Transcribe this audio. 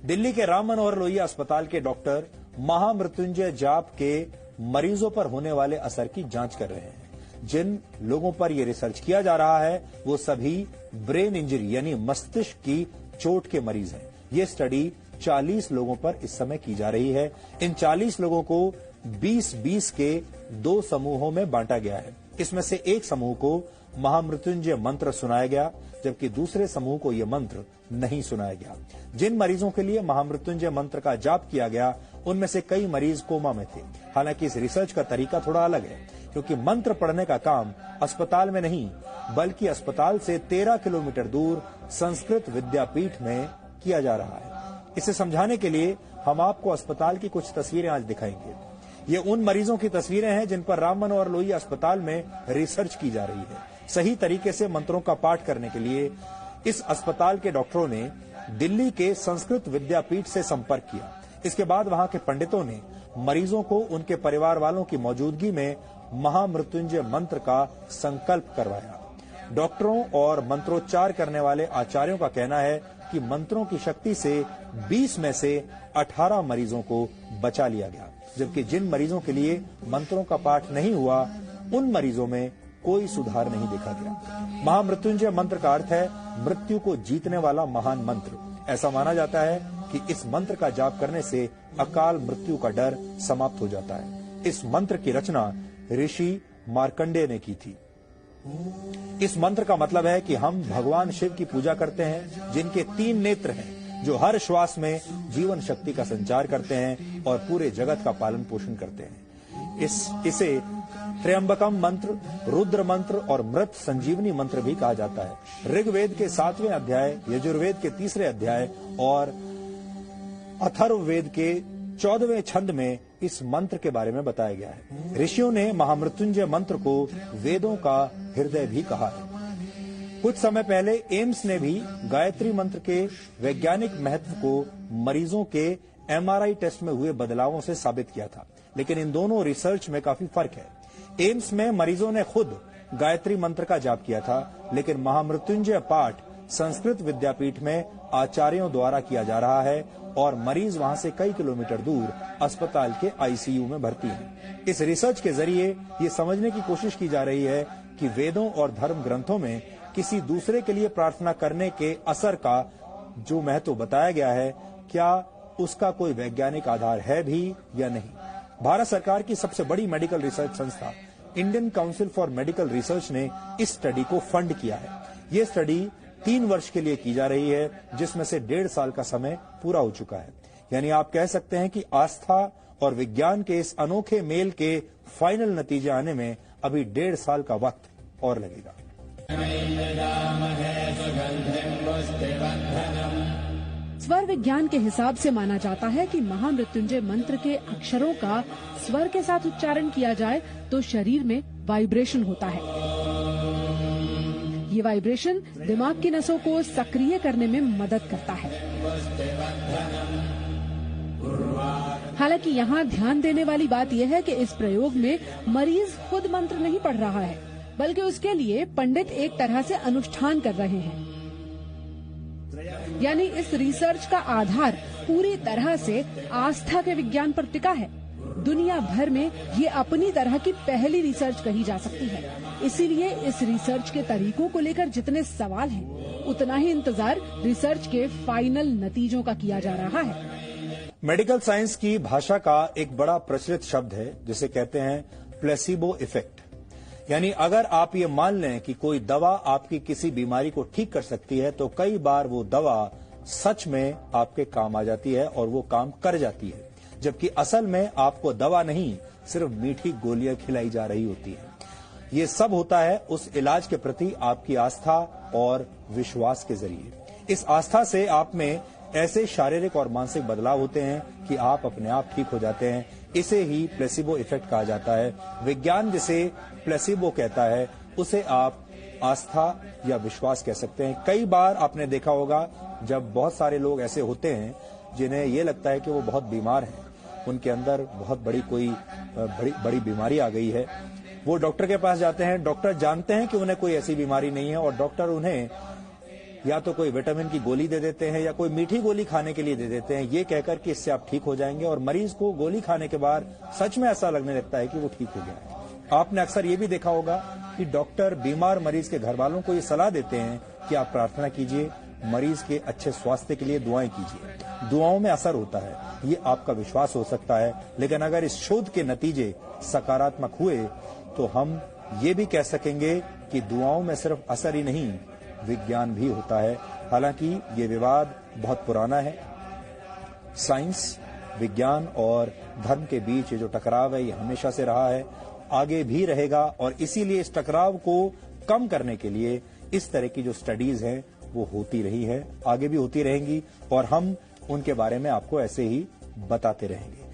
दिल्ली के राम मनोहर लोहिया अस्पताल के डॉक्टर महामृत्युंजय जाप के मरीजों पर होने वाले असर की जांच कर रहे हैं। जिन लोगों पर यह रिसर्च किया जा रहा है वो सभी ब्रेन इंजरी यानी मस्तिष्क की चोट के मरीज हैं। ये स्टडी 40 लोगों पर इस समय की जा रही है। इन 40 लोगों को 20-20 के 2 समूहों में बांटा गया है। इसमें से एक समूह को महामृत्युंजय मंत्र सुनाया गया, जबकि दूसरे समूह को यह मंत्र नहीं सुनाया गया। जिन मरीजों के लिए महामृत्युंजय मंत्र का जाप किया गया उनमें से कई मरीज कोमा में थे। हालांकि इस रिसर्च का तरीका थोड़ा अलग है, क्योंकि मंत्र पढ़ने का काम अस्पताल में नहीं बल्कि अस्पताल से 13 किलोमीटर दूर संस्कृत विद्यापीठ में किया जा रहा है। इसे समझाने के लिए हम आपको अस्पताल की कुछ तस्वीरें आज दिखाएंगे। ये उन मरीजों की तस्वीरें हैं जिन पर राम मनोहर लोहिया अस्पताल में रिसर्च की जा रही है। सही तरीके से मंत्रों का पाठ करने के लिए इस अस्पताल के डॉक्टरों ने दिल्ली के संस्कृत विद्यापीठ से संपर्क किया। इसके बाद वहां के पंडितों ने मरीजों को उनके परिवार वालों की मौजूदगी में महामृत्युंजय मंत्र का संकल्प करवाया। डॉक्टरों और मंत्रोच्चार करने वाले आचार्यों का कहना है कि मंत्रों की शक्ति से 20 में से 18 मरीजों को बचा लिया गया, जबकि जिन मरीजों के लिए मंत्रों का पाठ नहीं हुआ उन मरीजों में कोई सुधार नहीं देखा गया। महामृत्युंजय मंत्र का अर्थ है मृत्यु को जीतने वाला महान मंत्र। ऐसा माना जाता है कि इस मंत्र का जाप करने से अकाल मृत्यु का डर समाप्त हो जाता है। इस मंत्र की रचना ऋषि मार्कंडेय ने की थी। इस मंत्र का मतलब है कि हम भगवान शिव की पूजा करते हैं, जिनके 3 नेत्र हैं, जो हर श्वास में जीवन शक्ति का संचार करते हैं और पूरे जगत का पालन पोषण करते हैं। इसे त्र्यंबकम मंत्र, रुद्र मंत्र और मृत संजीवनी मंत्र भी कहा जाता है। ऋग्वेद के 7वें अध्याय, यजुर्वेद के 3रे अध्याय और अथर्ववेद के 14वें छंद में इस मंत्र के बारे में बताया गया है। ऋषियों ने महामृत्युंजय मंत्र को वेदों का हृदय भी कहा है। कुछ समय पहले एम्स ने भी गायत्री मंत्र के वैज्ञानिक महत्व को मरीजों के MRI टेस्ट में हुए बदलावों से साबित किया था, लेकिन इन दोनों रिसर्च में काफी फर्क है। एम्स में मरीजों ने खुद गायत्री मंत्र का जाप किया था, लेकिन महामृत्युंजय पाठ संस्कृत विद्यापीठ में आचार्यों द्वारा किया जा रहा है और मरीज वहां से कई किलोमीटर दूर अस्पताल के ICU में भर्ती हैं। इस रिसर्च के जरिए ये समझने की कोशिश की जा रही है कि वेदों और धर्म ग्रंथों में किसी दूसरे के लिए प्रार्थना करने के असर का जो महत्व बताया गया है, क्या उसका कोई वैज्ञानिक आधार है भी या नहीं। भारत सरकार की सबसे बड़ी मेडिकल रिसर्च संस्था Indian council for medical research ने इस स्टडी को फंड किया है। ये स्टडी 3 वर्ष के लिए की जा रही है, जिसमें से 1.5 साल का समय पूरा हो चुका है। यानी आप कह सकते हैं कि आस्था और विज्ञान के इस अनोखे मेल के फाइनल नतीजे आने में अभी 1.5 साल का वक्त और लगेगा। स्वर विज्ञान के हिसाब से माना जाता है कि महामृत्युंजय मंत्र के अक्षरों का स्वर के साथ उच्चारण किया जाए तो शरीर में वाइब्रेशन होता है। ये वाइब्रेशन दिमाग की नसों को सक्रिय करने में मदद करता है। हालांकि यहाँ ध्यान देने वाली बात यह है कि इस प्रयोग में मरीज खुद मंत्र नहीं पढ़ रहा है, बल्कि उसके लिए पंडित एक तरह से अनुष्ठान कर रहे हैं। यानी इस रिसर्च का आधार पूरी तरह से आस्था के विज्ञान पर टिका है। दुनिया भर में ये अपनी तरह की पहली रिसर्च कही जा सकती है। इसीलिए इस रिसर्च के तरीकों को लेकर जितने सवाल हैं, उतना ही इंतजार रिसर्च के फाइनल नतीजों का किया जा रहा है। मेडिकल साइंस की भाषा का एक बड़ा प्रचलित शब्द है जिसे कहते हैं प्लेसिबो इफेक्ट। यानी अगर आप ये मान लें कि कोई दवा आपकी किसी बीमारी को ठीक कर सकती है, तो कई बार वो दवा सच में आपके काम आ जाती है और वो काम कर जाती है, जबकि असल में आपको दवा नहीं सिर्फ मीठी गोलियां खिलाई जा रही होती है। ये सब होता है उस इलाज के प्रति आपकी आस्था और विश्वास के जरिए। इस आस्था से आप में ऐसे शारीरिक और मानसिक बदलाव होते हैं कि आप अपने आप ठीक हो जाते हैं। इसे ही प्लेसिबो इफेक्ट कहा जाता है। विज्ञान जिसे प्लेसिबो कहता है, उसे आप आस्था या विश्वास कह सकते हैं। कई बार आपने देखा होगा जब बहुत सारे लोग ऐसे होते हैं जिन्हें ये लगता है कि वो बहुत बीमार हैं, उनके अंदर बहुत बड़ी कोई बड़ी बीमारी आ गई है, वो डॉक्टर के पास जाते हैं। डॉक्टर जानते हैं कि उन्हें कोई ऐसी बीमारी नहीं है और डॉक्टर उन्हें या तो कोई विटामिन की गोली दे देते हैं या कोई मीठी गोली खाने के लिए दे देते हैं, ये कहकर कि इससे आप ठीक हो जाएंगे, और मरीज को गोली खाने के बाद सच में ऐसा लगने लगता है कि वो ठीक हो गया है। आपने अक्सर ये भी देखा होगा कि डॉक्टर बीमार मरीज के घर वालों को ये सलाह देते हैं कि आप प्रार्थना कीजिए, मरीज के अच्छे स्वास्थ्य के लिए दुआएं कीजिए। दुआओं में असर होता है, ये आपका विश्वास हो सकता है, लेकिन अगर इस शोध के नतीजे सकारात्मक हुए तो हम ये भी कह सकेंगे कि दुआओं में सिर्फ असर ही नहीं, विज्ञान भी होता है। हालांकि ये विवाद बहुत पुराना है। साइंस, विज्ञान और धर्म के बीच ये जो टकराव है, ये हमेशा से रहा है, आगे भी रहेगा, और इसीलिए इस टकराव को कम करने के लिए इस तरह की जो स्टडीज हैं वो होती रही है, आगे भी होती रहेंगी, और हम उनके बारे में आपको ऐसे ही बताते रहेंगे।